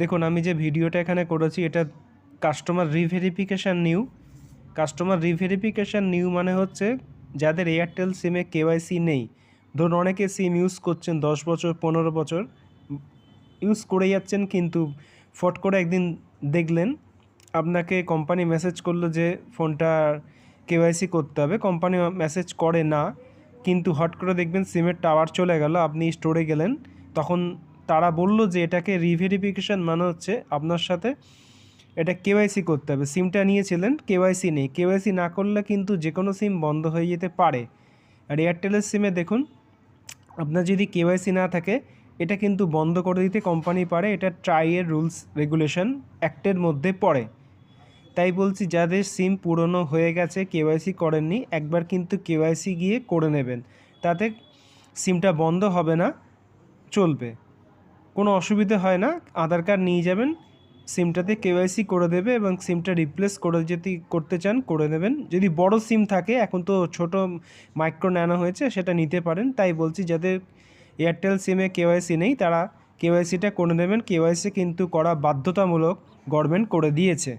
দেখুন আমি যে ভিডিওটা এখানে করেছি এটা কাস্টমার রিভেরিফিকেশান নিউ মানে হচ্ছে যাদের এয়ারটেল সিমে কেওয়াইসি নেই। ধরুন অনেকে সিম ইউজ করছেন 10 বছর 15 বছর ইউজ করে যাচ্ছেন, কিন্তু ফট করে একদিন দেখলেন আপনাকে কোম্পানি মেসেজ করলো যে ফোনটা কেওয়াইসি করতে হবে। কোম্পানি মেসেজ করে না, কিন্তু হট করে দেখবেন সিমের টাওয়ার চলে গেল, আপনি স্টোরে গেলেন, তখন তারা বলল যে এটাকে রিভেরিফিকেশান মানে হচ্ছে আপনার সাথে এটা কেওয়াইসি করতে হবে। সিমটা নিয়েছিলেন, কেওয়াইসি নেই, কেওয়াইসি না করলে কিন্তু যে কোনো সিম বন্ধ হয়ে যেতে পারে। আর এয়ারটেলের সিমে দেখুন আপনার যদি কেওয়াইসি না থাকে এটা কিন্তু বন্ধ করে দিতে কোম্পানি পারে, এটা ট্রাইয়ের রুলস রেগুলেশন অ্যাক্টের মধ্যে পড়ে। তাই বলছি যাদের সিম পুরনো হয়ে গেছে কেওয়াইসি করেননি একবার কিন্তু কেওয়াইসি গিয়ে করে নেবেন, তাতে সিমটা বন্ধ হবে না, চলবে, কোনো অসুবিধে হয় না। আধার কার্ড নিয়ে যাবেন, সিমটাতে কেওয়াইসি করে দেবে এবং সিমটা রিপ্লেস করে যদি করতে চান করে নেবেন। যদি বড় সিম থাকে, এখন তো ছোট মাইক্রো ন্যানো হয়েছে, সেটা নিতে পারেন। তাই বলছি যাদের এয়ারটেল সিমে কেওয়াইসি নেই তারা কেওয়াইসিটা করে নেবেন। কেওয়াইসি কিন্তু করা বাধ্যতামূলক, গভর্নমেন্ট করে দিয়েছে।